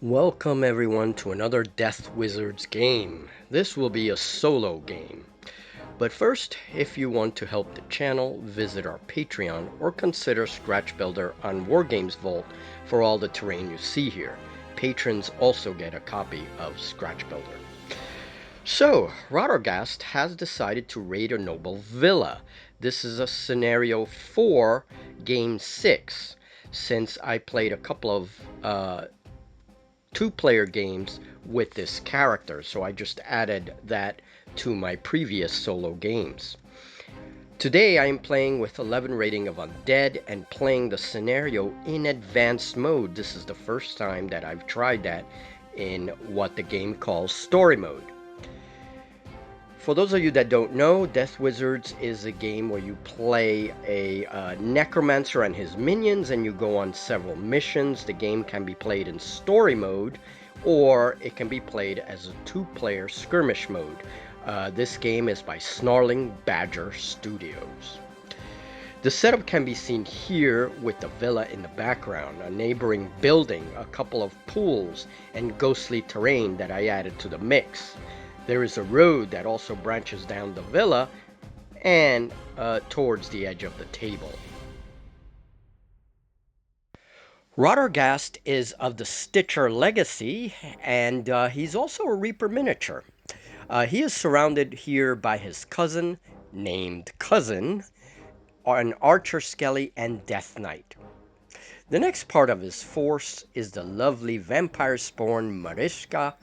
Welcome everyone to another Death Wizards game. This will be a solo game. But first, if you want to help the channel, visit our Patreon or consider Scratch Builder on Wargames Vault for all the terrain you see here. Patrons also get a copy of Scratch Builder. So, Rotterghast has decided to raid a noble villa. This is a scenario for Game 6, since I played a couple of two-player games with this character, so I just added that to my previous solo games. Today I am playing with 11 rating of undead and playing the scenario in advanced mode. This is the first time that I've tried that in what the game calls story mode. For those of you that don't know, Death Wizards is a game where you play a necromancer and his minions and you go on several missions. The game can be played in story mode or it can be played as a two-player skirmish mode. This game is by Snarling Badger Studios. The setup can be seen here with the villa in the background, a neighboring building, a couple of pools, and ghostly terrain that I added to the mix. There is a road that also branches down the villa and towards the edge of the table. Rotterghast is of the Stitcher legacy, and he's also a Reaper miniature. He is surrounded here by his cousin, named Cousin, an Archer Skelly and Death Knight. The next part of his force is the lovely vampire spawn Mariska,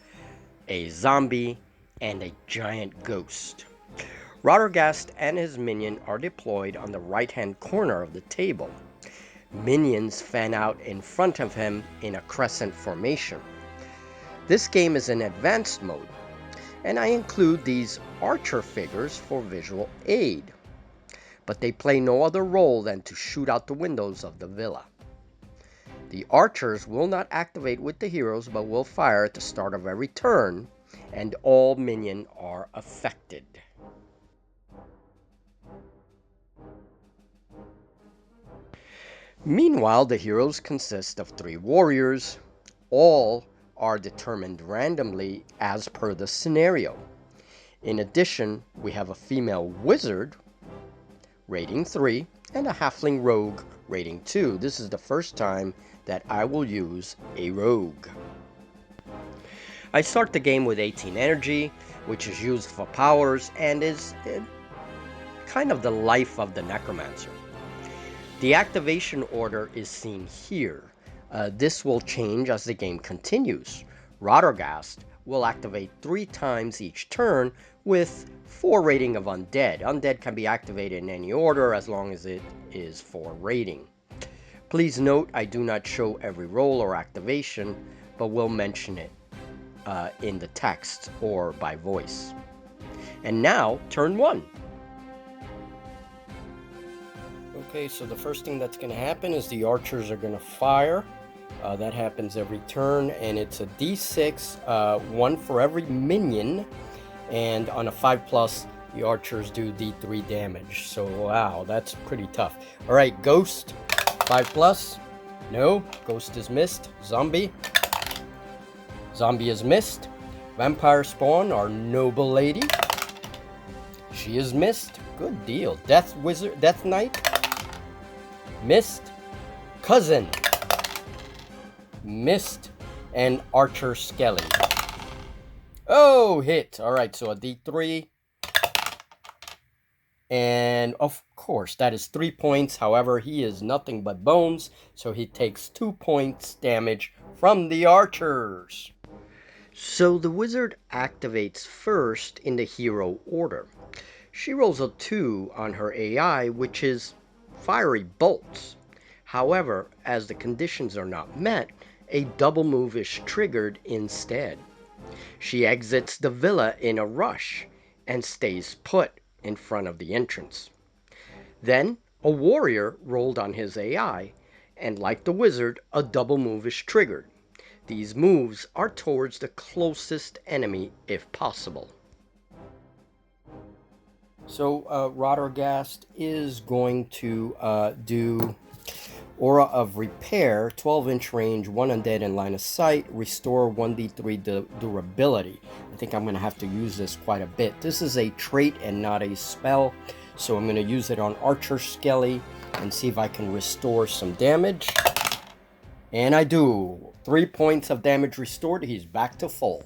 a zombie, and a giant ghost. Rotterghast and his minion are deployed on the right-hand corner of the table. Minions fan out in front of him in a crescent formation. This game is in advanced mode, and I include these archer figures for visual aid, but they play no other role than to shoot out the windows of the villa. The archers will not activate with the heroes, but will fire at the start of every turn, and all minions are affected. Meanwhile, the heroes consist of 3 warriors. All are determined randomly as per the scenario. In addition, we have a female wizard, rating 3, and a halfling rogue, rating 2. This is the first time that I will use a rogue. I start the game with 18 energy, which is used for powers and is kind of the life of the necromancer. The activation order is seen here. This will change as the game continues. Rotterghast will activate 3 times each turn with 4 rating of undead. Undead can be activated in any order as long as it is 4 rating. Please note I do not show every roll or activation, but will mention it in the text or by voice. And now, turn 1. Okay, so the first thing that's going to happen is the archers are going to fire. That happens every turn, and it's a d6, 1 for every minion, and on a 5+, the archers do d3 damage. So, wow, that's pretty tough. Alright, Ghost, 5+. No, Ghost is missed. Zombie. Zombie is missed. Vampire spawn, our noble lady. She is missed. Good deal. Death Wizard, Death Knight. Missed. Cousin. Missed. And Archer Skelly. Oh, hit. Alright, so a d3. And of course, that is 3 points. However, he is nothing but bones, so he takes 2 points damage from the archers. So the wizard activates first in the hero order. She rolls a 2 on her AI, which is fiery bolts. However, as the conditions are not met, a double move is triggered instead. She exits the villa in a rush and stays put in front of the entrance. Then a warrior rolled on his AI, and like the wizard, a double move is triggered. These moves are towards the closest enemy if possible. So Rotterghast is going to do Aura of Repair, 12-inch range, 1 undead in line of sight, restore 1d3 durability. I think I'm going to have to use this quite a bit. This is a trait and not a spell, so I'm going to use it on Archer Skelly and see if I can restore some damage. And I do. 3 points of damage restored. He's back to full.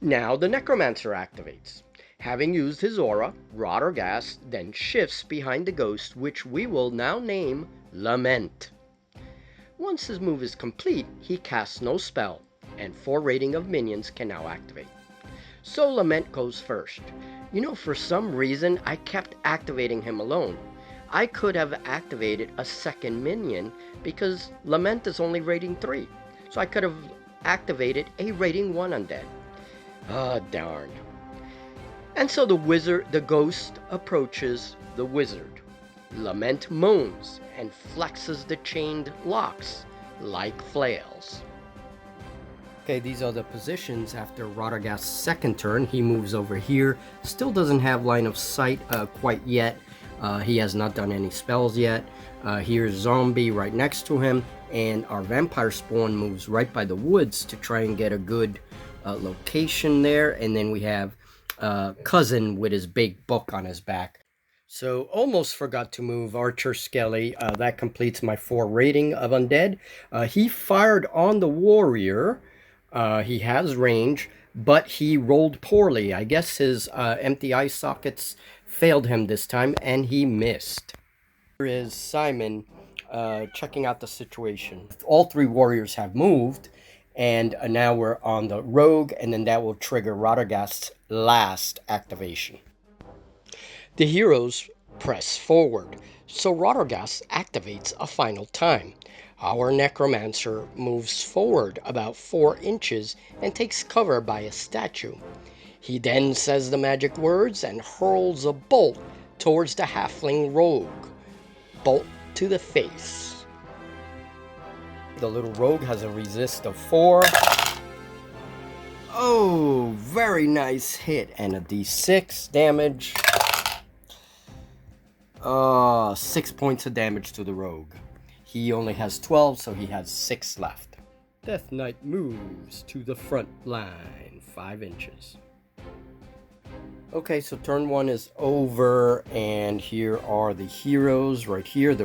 Now the Necromancer activates. Having used his aura, Rotterghast then shifts behind the ghost, which we will now name Lament. Once his move is complete, he casts no spell, and 4 rating of minions can now activate. So Lament goes first. You know, for some reason, I kept activating him alone. I could have activated a second minion because Lament is only rating 3. So I could have activated a rating 1 undead. Ah, darn. And so the ghost approaches the wizard. Lament moans and flexes the chained locks like flails. Okay, these are the positions after Rotterghast's second turn. He moves over here. Still doesn't have line of sight quite yet. He has not done any spells yet. Here's Zombie right next to him. And our Vampire Spawn moves right by the woods to try and get a good location there. And then we have Cousin with his big book on his back. So almost forgot to move Archer Skelly. That completes my 4 rating of undead. He fired on the warrior. He has range, but he rolled poorly. I guess his empty eye sockets failed him this time, and he missed. Here is Simon checking out the situation. All 3 warriors have moved, and now we're on the rogue, and then that will trigger Rotterghast's last activation. The heroes press forward, so Rotterghast activates a final time. Our Necromancer moves forward about 4 inches and takes cover by a statue. He then says the magic words and hurls a bolt towards the halfling rogue. Bolt to the face. The little rogue has a resist of 4. Oh, very nice hit and a d6 damage. 6 points of damage to the rogue. He only has 12, so he has 6 left. Death Knight moves to the front line, 5 inches. Okay, so turn 1 is over, and here are the heroes right here.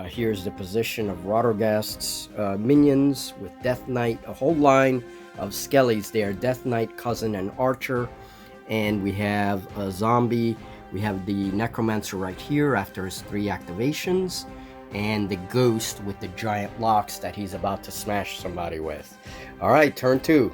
Here's the position of Rotterghast's minions with Death Knight, a whole line of skellies there. Death Knight, Cousin, and Archer. And we have a Zombie. We have the Necromancer right here after his 3 activations, and the ghost with the giant locks that he's about to smash somebody with. Alright, turn 2.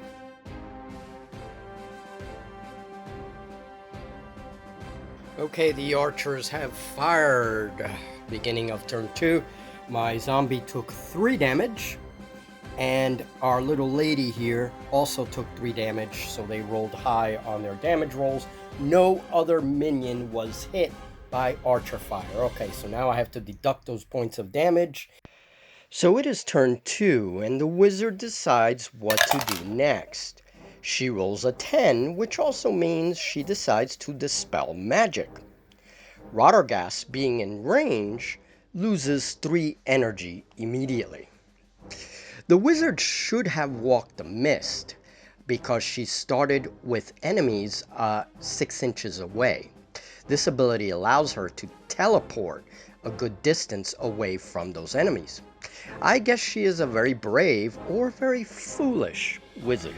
Okay, the archers have fired. Beginning of turn 2. My zombie took 3 damage, and our little lady here also took 3 damage, so they rolled high on their damage rolls. No other minion was hit by archer fire. Okay, so now I have to deduct those points of damage. So it is turn 2, and the wizard decides what to do next. She rolls a 10, which also means she decides to dispel magic. Rotterghast, being in range, loses 3 energy immediately. The wizard should have walked the mist, because she started with enemies 6 inches away. This ability allows her to teleport a good distance away from those enemies. I guess she is a very brave or very foolish wizard.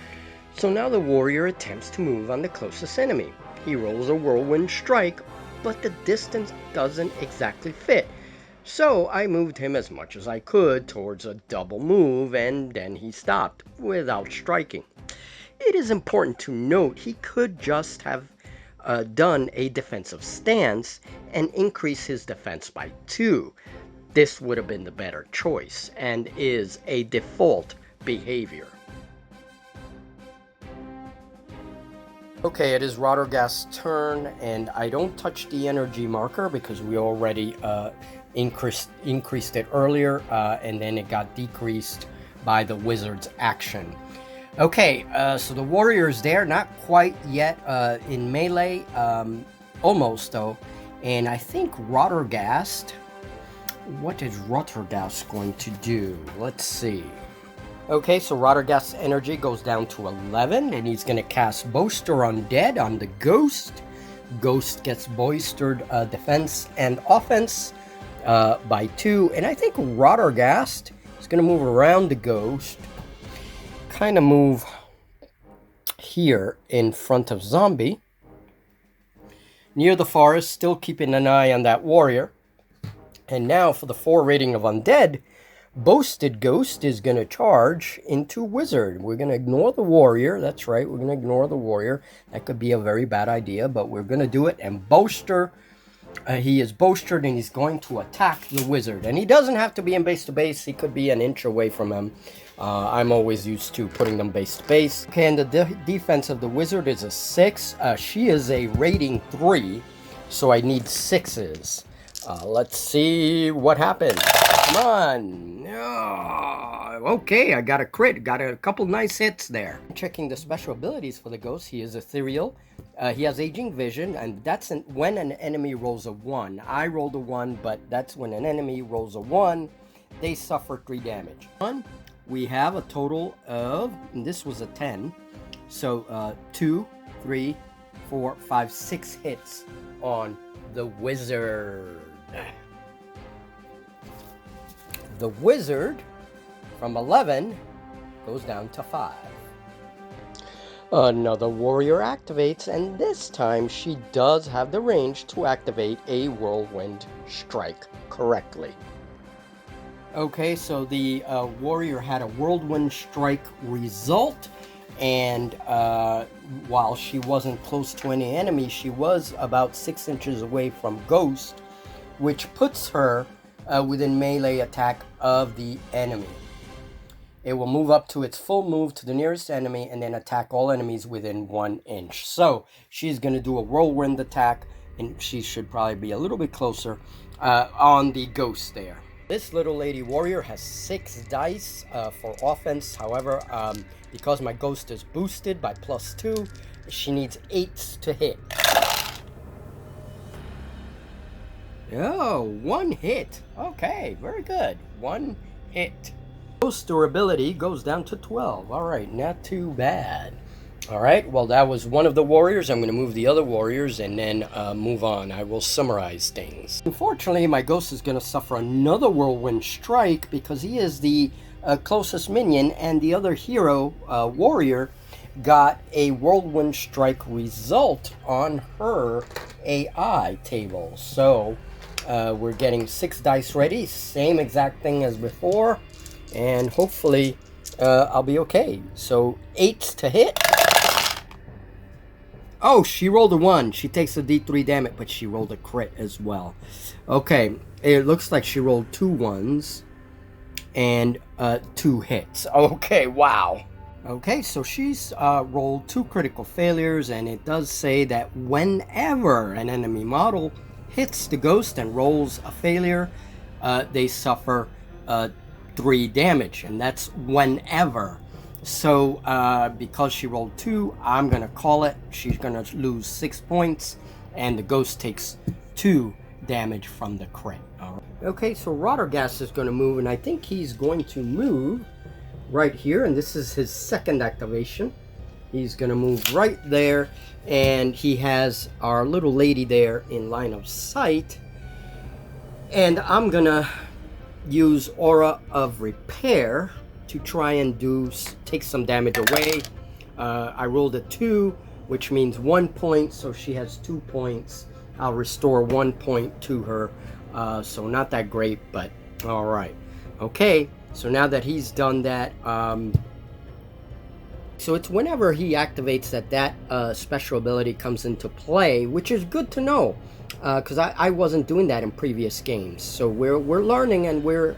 So now the warrior attempts to move on the closest enemy. He rolls a whirlwind strike, but the distance doesn't exactly fit. So I moved him as much as I could towards a double move, and then he stopped without striking. It is important to note he could just have done a defensive stance and increase his defense by 2. This would have been the better choice and is a default behavior. Okay, it is Rotterghast's turn, and I don't touch the energy marker because we already increased it earlier, and then it got decreased by the wizard's action. Okay, so the warrior's there, not quite yet in melee, almost though, and I think Rotterghast What is Rotterghast going to do? Let's see. Okay, so Rotterghast's energy goes down to 11, and he's going to cast Boaster Undead on the Ghost. Ghost gets boistered defense and offense by 2, and I think Rotterghast is going to move around the Ghost, kind of move here in front of Zombie, near the forest, still keeping an eye on that warrior. And now for the 4 rating of Undead, Boasted Ghost is going to charge into Wizard. We're going to ignore the warrior. That's right, we're going to ignore the warrior. That could be a very bad idea, but we're going to do it. And Boaster, he is boasted, and he's going to attack the Wizard. And he doesn't have to be in base to base. He could be an inch away from him. I'm always used to putting them base to base. Okay, and the defense of the Wizard is a 6. She is a rating 3, so I need 6s. Let's see what happens. Come on. Oh, okay, I got a crit. Got a couple nice hits there. Checking the special abilities for the Ghost. He is ethereal. He has aging vision, and that's when an enemy rolls a 1. I rolled a 1, but that's when an enemy rolls a 1. They suffer 3 damage. We have a total of, and this was a 10, so 2, 3, 4, 5, 6 hits on the Wizard. The Wizard, from 11, goes down to 5. Another warrior activates, and this time she does have the range to activate a Whirlwind Strike correctly. Okay, so the warrior had a Whirlwind Strike result, and while she wasn't close to any enemy, she was about 6 inches away from Ghost, which puts her within melee attack of the enemy. It will move up to its full move to the nearest enemy and then attack all enemies within 1 inch. So she's going to do a whirlwind attack, and she should probably be a little bit closer on the Ghost there. This little lady warrior has 6 dice for offense. However, because my Ghost is boosted by +2, she needs 8s to hit. Oh, 1 hit. Okay, very good. 1 hit. Ghost durability goes down to 12. All right, not too bad. All right, well, that was one of the warriors. I'm going to move the other warriors and then move on. I will summarize things. Unfortunately, my Ghost is going to suffer another Whirlwind Strike because he is the closest minion, and the other hero, warrior, got a Whirlwind Strike result on her AI table. So we're getting 6 dice ready, same exact thing as before, and hopefully I'll be okay. So 8s to hit. Oh, she rolled a 1. She takes a D3 damage, but she rolled a crit as well. Okay, it looks like she rolled 2 1s and 2 hits. Okay, wow. Okay, so she's rolled 2 critical failures, and it does say that whenever an enemy model hits the Ghost and rolls a failure, they suffer 3 damage, and that's whenever. So because she rolled 2, I'm gonna call it. She's gonna lose 6 points, and the Ghost takes 2 damage from the crit. All right. Okay, so Rotterghast is gonna move, and I think he's going to move right here, and this is his second activation. He's gonna move right there, and he has our little lady there in line of sight, and I'm gonna use Aura of Repair to try and take some damage away. I rolled a 2, which means 1 point, so she has 2 points. I'll restore 1 point to her, so not that great, but all right. Okay, so now that he's done that, so it's whenever he activates that special ability comes into play, which is good to know, because I wasn't doing that in previous games. So we're learning, and we're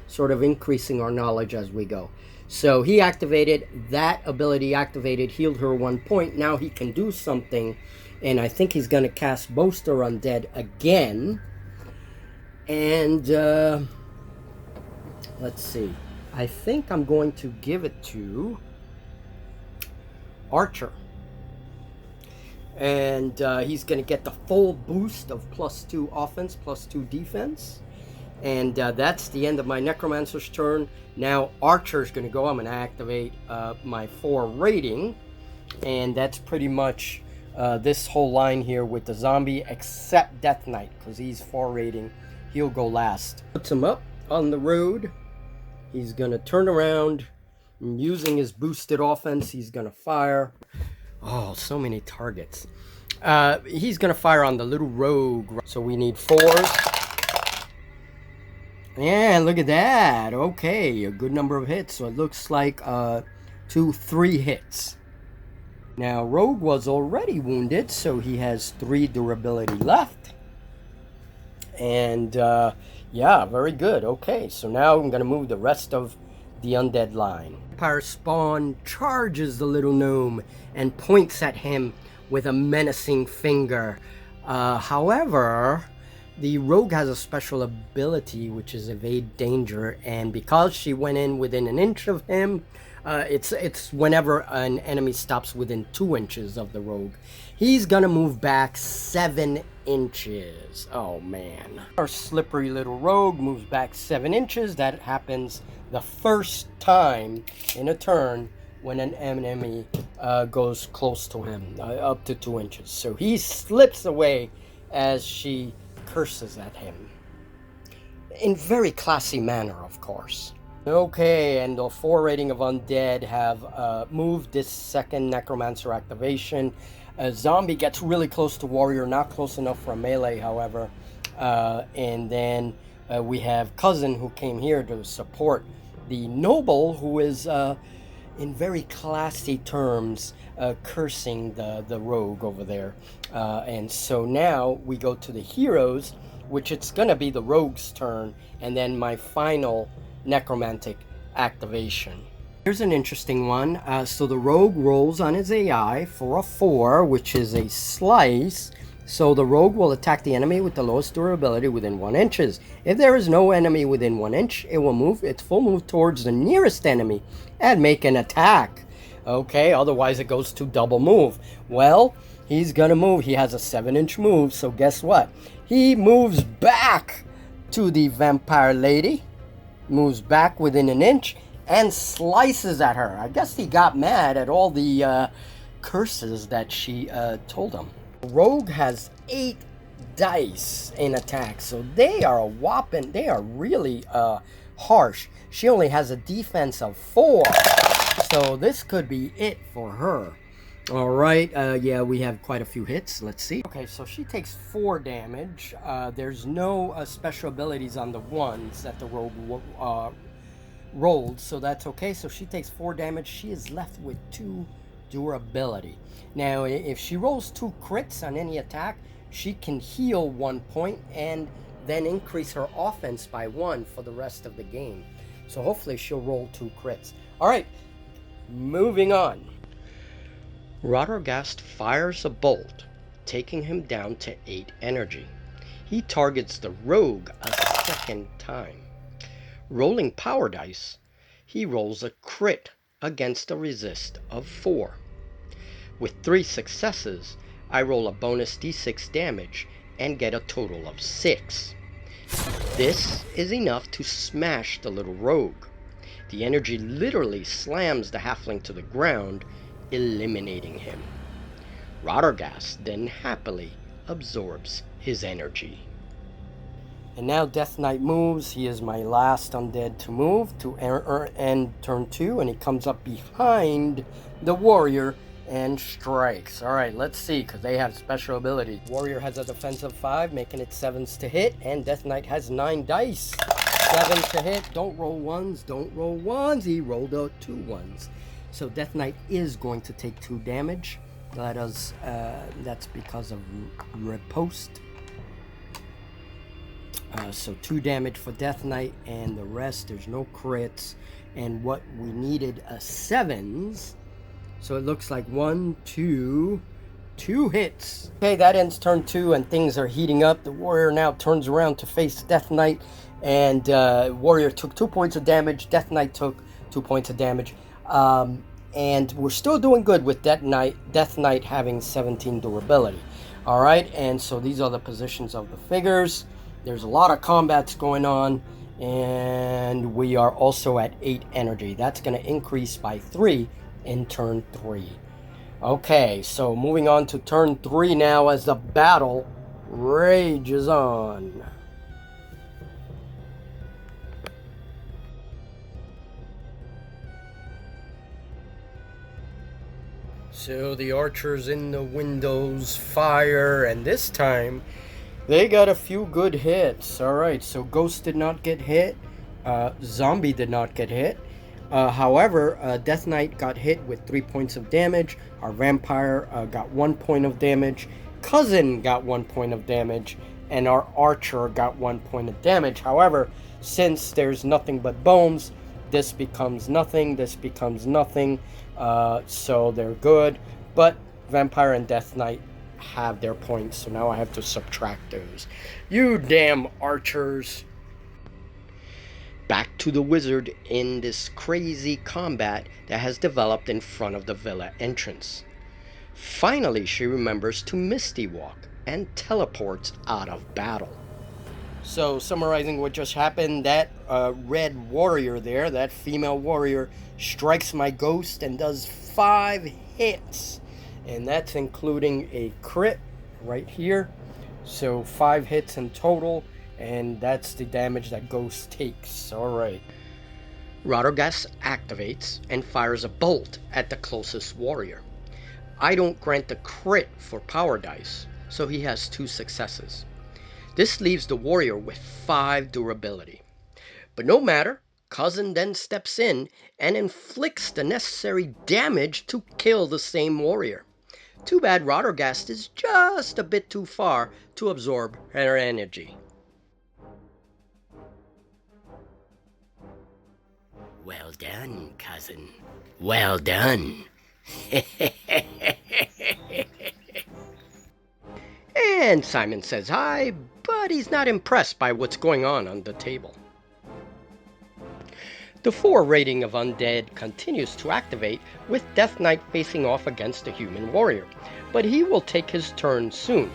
sort of increasing our knowledge as we go. So he activated that ability, healed her 1 point. Now he can do something, and I think he's going to cast Boaster Undead again. And let's see. I think I'm going to give it to Archer. And he's going to get the full boost of +2 offense, +2 defense. And that's the end of my Necromancer's turn. Now Archer's going to go. I'm going to activate my 4 rating. And that's pretty much this whole line here with the zombie, except Death Knight, because he's 4 rating. He'll go last. Puts him up on the road. He's going to turn around. And using his boosted offense, he's going to fire. Oh, so many targets. He's going to fire on the little rogue. So we need 4s. Yeah, look at that. Okay, a good number of hits. So it looks like 3 hits. Now, Rogue was already wounded, so he has 3 durability left. And, yeah, very good. Okay, so now I'm going to move the rest of the undead line. Vampire Spawn charges the little gnome and points at him with a menacing finger. However, the rogue has a special ability, which is evade danger, and because she went in within an inch of him, it's whenever an enemy stops within 2 inches of the rogue. He's gonna move back 7 inches. Oh man. Our slippery little rogue moves back 7 inches. That happens the first time in a turn when an enemy goes close to him, up to 2 inches. So he slips away as she curses at him. In very classy manner, of course. Okay, and the 4 rating of undead have moved this second necromancer activation. A zombie gets really close to warrior, not close enough for a melee, however. And then we have cousin who came here to support the noble, who is in very classy terms cursing the rogue over there. And so now we go to the heroes, which it's gonna be the rogue's turn, and then my final necromantic activation. Here's an interesting one. So the rogue rolls on his AI for a 4, which is a slice. So the rogue will attack the enemy with the lowest durability within 1 inch. If there is no enemy within 1 inch, it will move its full move towards the nearest enemy and make an attack. Okay, otherwise it goes to double move. Well, he's gonna move. He has a 7-inch move, so guess what? He moves back to the vampire lady, moves back within an inch, and slices at her. I guess he got mad at all the curses that she told him. Rogue has 8 dice in attack, so they are a whopping, they are really harsh. She only has a defense of 4, so this could be it for her. All right, yeah, we have quite a few hits. Let's see. Okay, so she takes 4 damage. There's no special abilities on the ones that the rogue rolled, so that's okay. So she takes 4 damage. She is left with 2 durability. Now, if she rolls 2 crits on any attack, she can heal 1 point and then increase her offense by 1 for the rest of the game. So hopefully she'll roll 2 crits. All right, moving on. Rotterghast fires a bolt, taking him down to 8 energy. He targets the rogue a second time. Rolling power dice, he rolls a crit against a resist of 4. With 3 successes, I roll a bonus d6 damage and get a total of 6. This is enough to smash the little rogue. The energy literally slams the halfling to the ground, eliminating him. Rotterghast then happily absorbs his energy. And now Death Knight moves. He is my last undead to move to end turn 2, and he comes up behind the warrior and strikes. All right, let's see, because they have special ability. Warrior has a defense of 5, making it 7s to hit, and Death Knight has 9 dice. 7s to hit. Don't roll 1s. Don't roll 1s. He rolled out 2 1s. So Death Knight is going to take 2 damage. That's because of riposte. So 2 damage for Death Knight, and the rest, there's no crits. And what we needed, 7s. So it looks like 1, 2 hits. Okay, that ends turn 2, and things are heating up. The warrior now turns around to face Death Knight, and warrior took 2 points of damage. Death Knight took 2 points of damage. And we're still doing good with Death Knight having 17 durability. All right, and so these are the positions of the figures. There's a lot of combats going on, and we are also at 8 energy. That's going to increase by 3 in turn 3. Okay, so moving on to turn 3 now as the battle rages on. So the archers in the windows fire, and this time they got a few good hits. Alright, so Ghost did not get hit. Zombie did not get hit. However, Death Knight got hit with 3 points of damage. Our Vampire got 1 point of damage. Cousin got 1 point of damage. And our Archer got 1 point of damage. However, since there's nothing but bones, this becomes nothing. This becomes nothing. So they're good. But Vampire and Death Knight have their points. So now I have to subtract those. You damn archers. Back to the wizard in this crazy combat that has developed in front of the villa entrance. Finally, she remembers to Misty Walk and teleports out of battle. So, summarizing what just happened, that red warrior there, that female warrior, strikes my ghost and does 5 hits. And that's including a crit right here. So 5 hits in total. And that's the damage that Ghost takes. Alright. Rotterghast activates and fires a bolt at the closest warrior. I don't grant the crit for power dice, so he has 2 successes. This leaves the warrior with 5 durability. But no matter, Cousin then steps in and inflicts the necessary damage to kill the same warrior. Too bad Rotterghast is just a bit too far to absorb her energy. Well done, Cousin. Well done. And Simon says hi, but he's not impressed by what's going on the table. The 4 rating of Undead continues to activate, with Death Knight facing off against the human warrior, but he will take his turn soon.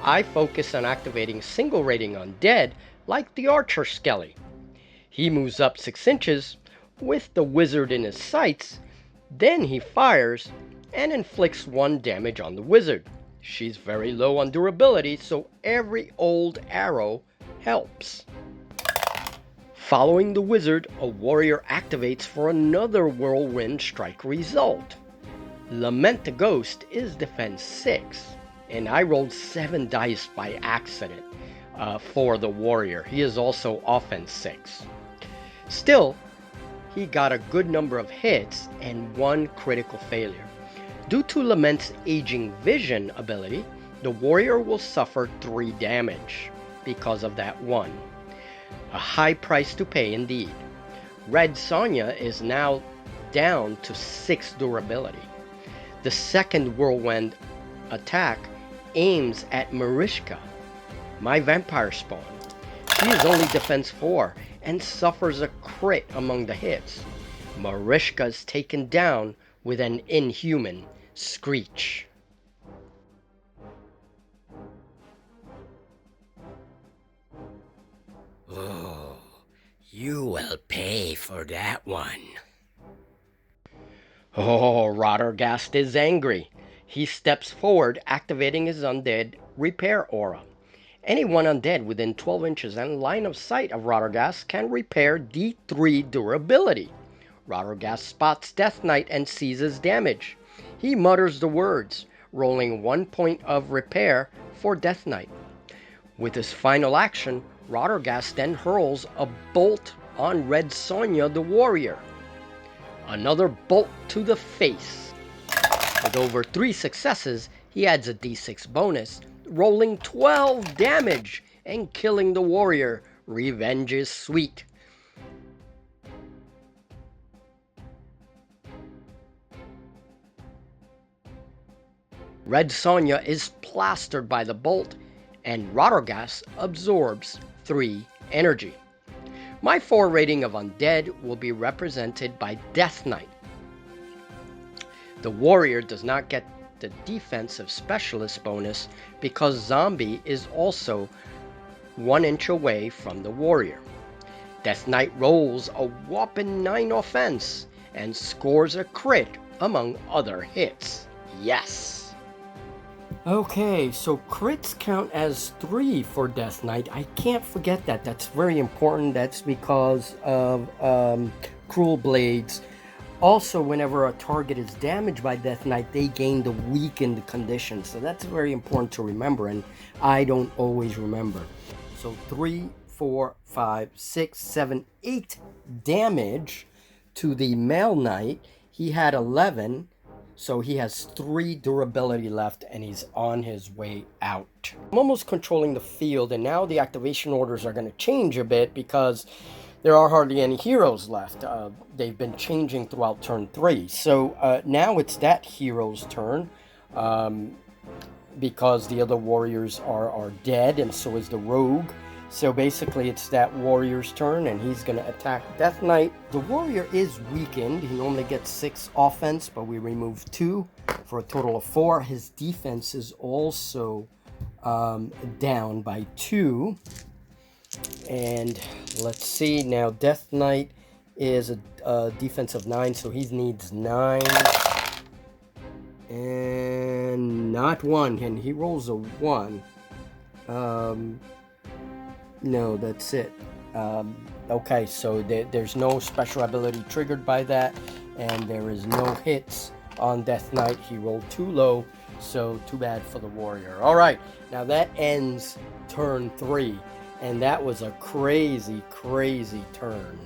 I focus on activating single rating Undead like the Archer Skelly. He moves up 6 inches, with the wizard in his sights, then he fires and inflicts 1 damage on the wizard. She's very low on durability, so every old arrow helps. Following the wizard, a warrior activates for another whirlwind strike result. Lament the Ghost is defense 6, and I rolled 7 dice by accident for the warrior. He is also offense 6. Still, he got a good number of hits and 1 critical failure. Due to Lament's aging vision ability, the warrior will suffer 3 damage because of that 1. A high price to pay indeed. Red Sonja is now down to 6 durability. The second whirlwind attack aims at Mariska, my vampire spawn. She is only defense 4 and suffers a crit among the hits. Mariska is taken down with an inhuman screech. Oh, you will pay for that one. Oh, Rotterghast is angry. He steps forward, activating his undead repair aura. Anyone undead within 12 inches and line of sight of Rotterghast can repair D3 durability. Rotterghast spots Death Knight and seizes damage. He mutters the words, rolling 1 point of repair for Death Knight. With his final action, Rotterghast then hurls a bolt on Red Sonja the warrior. Another bolt to the face. With over 3 successes, he adds a d6 bonus, rolling 12 damage and killing the warrior. Revenge is sweet. Red Sonja is plastered by the bolt, and Rotterghast absorbs 3 energy. My 4 rating of Undead will be represented by Death Knight. The warrior does not get the defensive specialist bonus because Zombie is also 1 inch away from the warrior. Death Knight rolls a whopping 9 offense and scores a crit among other hits. Yes! Okay, so crits count as 3 for Death Knight. I can't forget that. That's very important. That's because of Cruel Blades. Also, whenever a target is damaged by Death Knight, they gain the weakened condition. So that's very important to remember, and I don't always remember. So 3, 4, 5, 6, 7, 8 damage to the male knight. He had 11, so he has 3 durability left, and he's on his way out. I'm almost controlling the field, and now the activation orders are going to change a bit because there are hardly any heroes left. They've been changing throughout turn 3. So now it's that hero's turn because the other warriors are dead, and so is the rogue. So basically it's that warrior's turn, and he's going to attack Death Knight. The warrior is weakened. He normally gets 6 offense, but we remove 2 for a total of 4. His defense is also down by 2. And let's see, now Death Knight is a defense of 9, so he needs 9. And not 1, and he rolls a 1. No, that's it. Okay, so there's no special ability triggered by that, and there is no hits on Death Knight. He rolled too low, so too bad for the warrior. Alright, now that ends turn 3. And that was a crazy, crazy turn.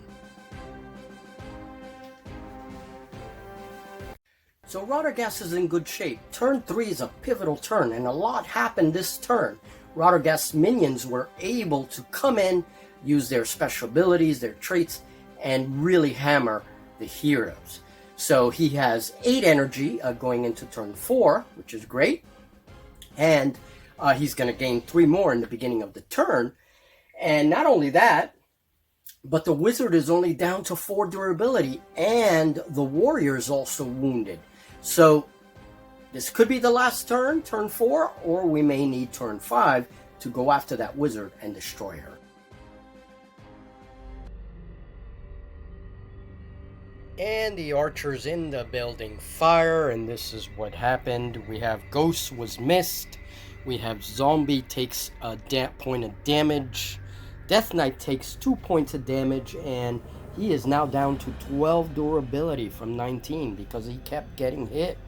So Rotterghast is in good shape. Turn 3 is a pivotal turn, and a lot happened this turn. Rotterghast's minions were able to come in, use their special abilities, their traits, and really hammer the heroes. So he has 8 energy going into turn 4, which is great. And he's going to gain 3 more in the beginning of the turn. And not only that, but the wizard is only down to 4 durability, and the warrior is also wounded. So this could be the last turn, turn 4, or we may need turn 5 to go after that wizard and destroy her. And the archers in the building fire, and this is what happened. We have Ghost was missed. We have Zombie takes a point of damage. Death Knight takes 2 points of damage, and he is now down to 12 durability from 19 because he kept getting hit.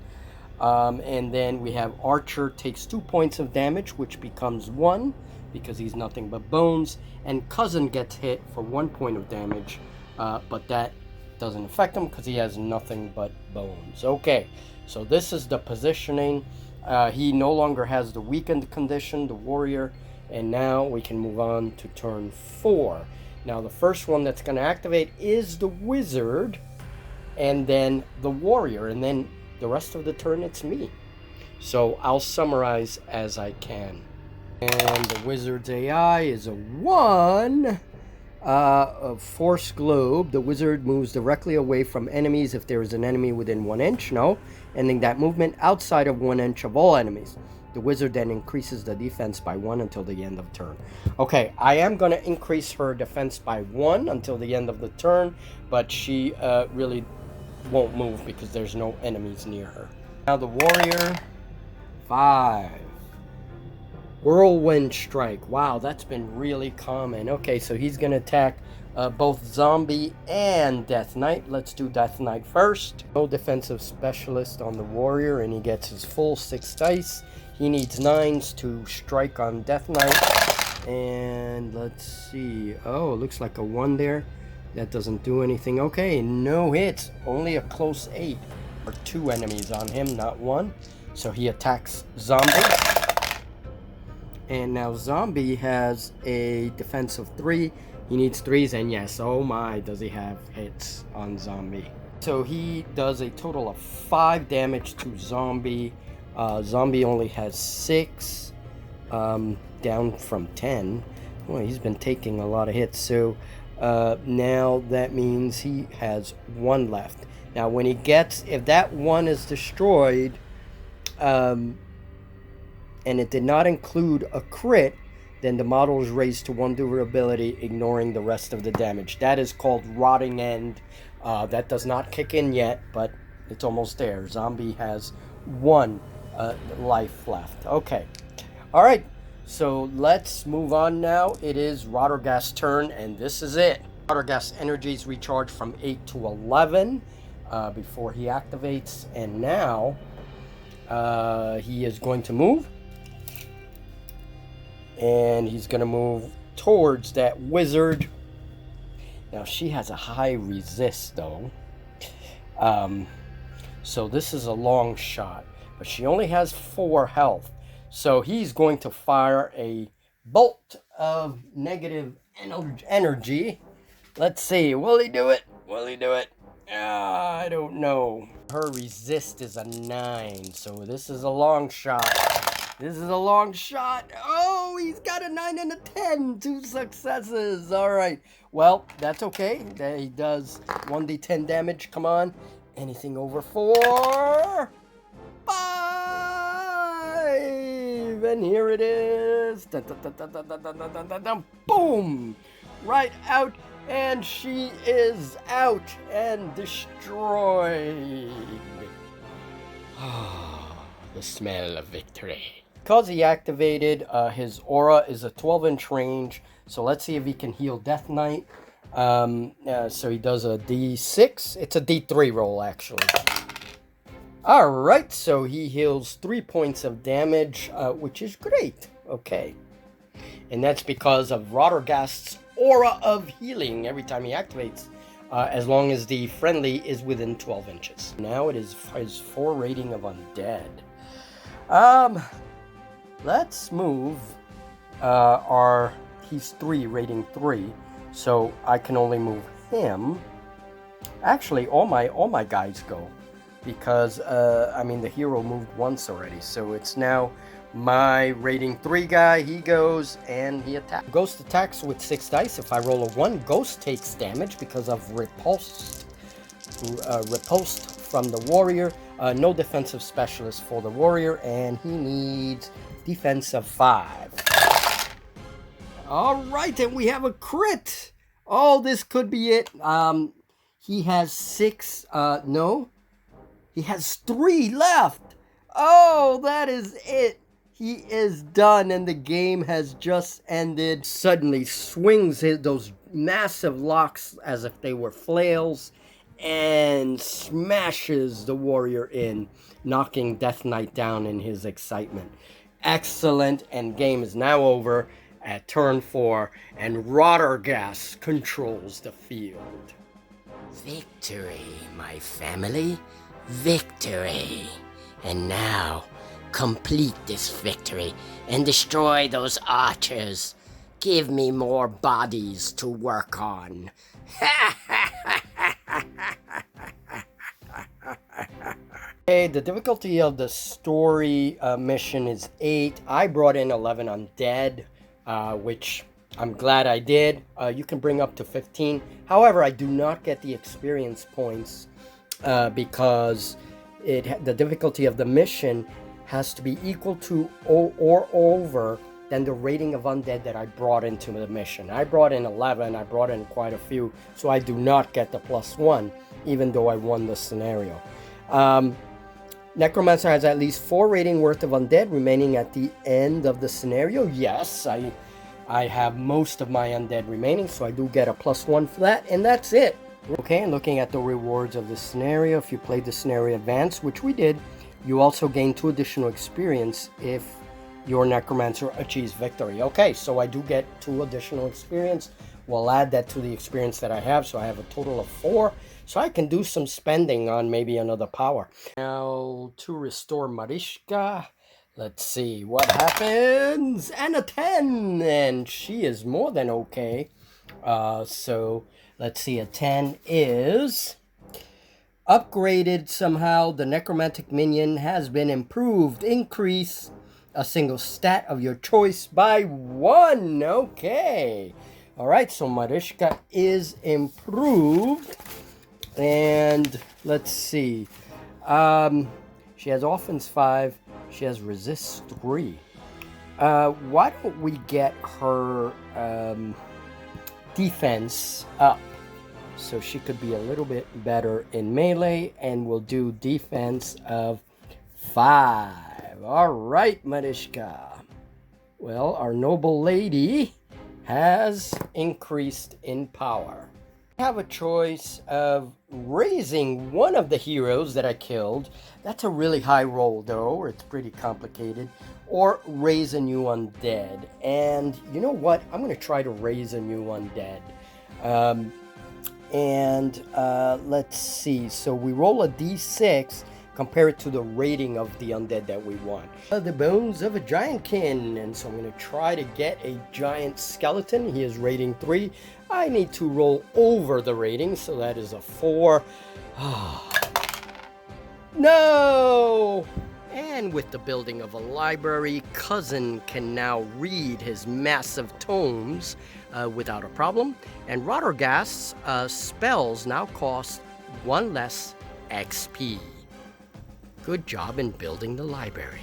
And then we have Archer takes 2 points of damage, which becomes 1 because he's nothing but bones. And Cousin gets hit for 1 point of damage, but that doesn't affect him because he has nothing but bones. Okay, so this is the positioning. He no longer has the weakened condition, the warrior. And now we can move on to turn 4. Now the first one that's going to activate is the wizard, and then the warrior, and then the rest of the turn it's me. So I'll summarize as I can. And the wizard's AI is a 1. Force globe. The wizard moves directly away from enemies if there is an enemy within 1 inch. No. Ending that movement outside of 1 inch of all enemies. The wizard then increases the defense by 1 until the end of turn. Okay, I am going to increase her defense by 1 until the end of the turn, but she really won't move because there's no enemies near her. Now the warrior, 5. Whirlwind Strike. Wow, that's been really common. Okay, so he's going to attack both Zombie and Death Knight. Let's do Death Knight first. No defensive specialist on the warrior, and he gets his full 6 dice. He needs 9s to strike on Death Knight. And let's see. Oh, it looks like a 1 there. That doesn't do anything. Okay, no hits. Only a close 8. Or 2 enemies on him, not 1. So he attacks Zombie. And now Zombie has a defense of 3. He needs 3s, and yes, oh my, does he have hits on Zombie. So he does a total of 5 damage to Zombie. Zombie only has 6, down from 10. Well, he's been taking a lot of hits, so now that means he has 1 left. Now when he gets, if that 1 is destroyed, and it did not include a crit, then the model is raised to 1 durability, ignoring the rest of the damage. That is called Rotting End. That does not kick in yet, but it's almost there. Zombie has 1 life left. Okay. All right. So let's move on now. It is Rotterghast's turn, and this is it. Rotterghast energies recharge from 8 to 11 before he activates, and now he is going to move. And he's going to move towards that wizard. Now, she has a high resist, though. So this is a long shot. But she only has 4 health. So he's going to fire a bolt of negative energy. Let's see. Will he do it? Will he do it? I don't know. Her resist is a 9. So this is a long shot. This is a long shot. Oh, he's got a 9 and a 10. 2 successes. All right. Well, that's okay. He does 1d10 damage. Come on. Anything over 4. 5. And here it is. Dun, dun, dun, dun, dun, dun, dun, dun, dun, dun. Boom. Right out. And she is out and destroyed. The smell of victory. Because he activated, his aura is a 12-inch range. So let's see if he can heal Death Knight. So he does a D6. It's a D3 roll, actually. Alright, so he heals 3 points of damage, which is great. Okay. And that's because of Rotterghast's aura of healing every time he activates. As long as the friendly is within 12 inches. Now it is his 4 rating of undead. Let's move he's 3, rating 3, so I can only move him. Actually, all my guys go, because I mean the hero moved once already, so it's now my rating 3 guy. He goes and he attacks. Ghost attacks with 6 dice. If I roll a 1, Ghost takes damage because of repulsed from the warrior. No defensive specialist for the warrior, and he needs defense of 5. All right, and we have a crit. Oh, this could be it. He has 6. No, he has 3 left. Oh, that is it. He is done, and the game has just ended. Suddenly swings those massive locks as if they were flails and smashes the warrior in, knocking Death Knight down in his excitement. Excellent, and game is now over at turn 4, and Rotterghast controls the field. Victory, my family. Victory. And now, complete this victory and destroy those archers. Give me more bodies to work on. Okay, the difficulty of the story mission is 8. I brought in 11 undead, which I'm glad I did. You can bring up to 15. However, I do not get the experience points because the difficulty of the mission has to be equal to or over than the rating of undead that I brought into the mission. I brought in 11. I brought in quite a few, so I do not get the +1, even though I won the scenario. Necromancer has at least 4 rating worth of undead remaining at the end of the scenario. Yes, I have most of my undead remaining, so I do get a +1 for that, and that's it. Okay, and looking at the rewards of the scenario, if you played the scenario advanced, which we did, you also gain 2 additional experience if your Necromancer achieves victory. Okay, so I do get 2 additional experience. We'll add that to the experience that I have, so I have a total of 4. So I can do some spending on maybe another power. Now, to restore Mariska, let's see what happens. And a 10, and she is more than okay. So let's see, a 10 is upgraded somehow. The necromantic minion has been improved. Increase a single stat of your choice by 1. Okay. All right, so Mariska is improved. And let's see. She has offense 5. She has resist 3. Why don't we get her defense up so she could be a little bit better in melee, and we'll do defense of 5. All right, Mariska. Well, our noble lady has increased in power. I have a choice of raising one of the heroes that I killed. That's a really high roll, though. It's pretty complicated. Or raise a new undead. And you know what? I'm going to try to raise a new undead. Let's see. So we roll a d6, compare it to the rating of the undead that we want. The bones of a giantkin. And so I'm going to try to get a giant skeleton. He is rating 3. I need to roll over the rating, so that is a 4. No! And with the building of a library, Cousin can now read his massive tomes without a problem. And Rotterghast's spells now cost 1 less XP. Good job in building the library.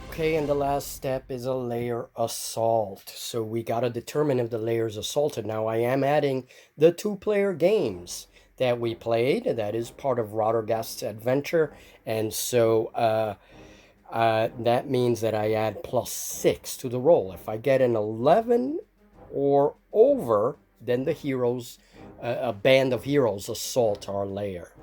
Okay, and the last step is a layer assault. So we got to determine if the layer is assaulted. Now I am adding the 2-player games that we played. That is part of Rotterghast's adventure. And so that means that I add +6 to the roll. If I get an 11 or over, then the heroes, a band of heroes assault our layer.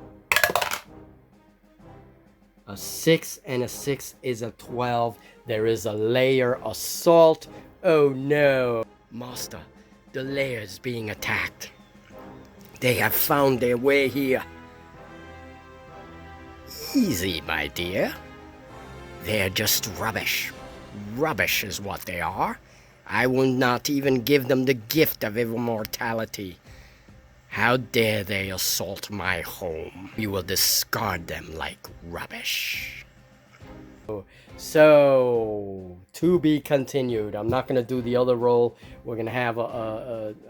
A 6 and a 6 is a 12. There is a layer assault. Oh no. Master, the layer is being attacked. They have found their way here. Easy, my dear. They're just rubbish. Rubbish is what they are. I will not even give them the gift of immortality. How dare they assault my home? We will discard them like rubbish. So, to be continued. I'm not going to do the other roll. We're going to have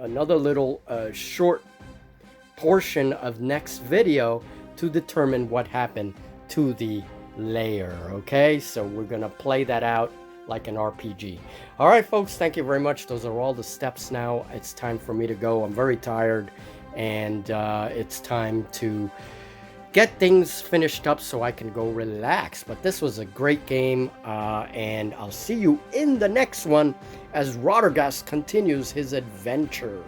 another little short portion of next video to determine what happened to the layer. Okay, so we're going to play that out like an RPG. All right, folks, thank you very much. Those are all the steps now. It's time for me to go. I'm very tired. And it's time to get things finished up so I can go relax. But this was a great game, and I'll see you in the next one as Rotterghast continues his adventures.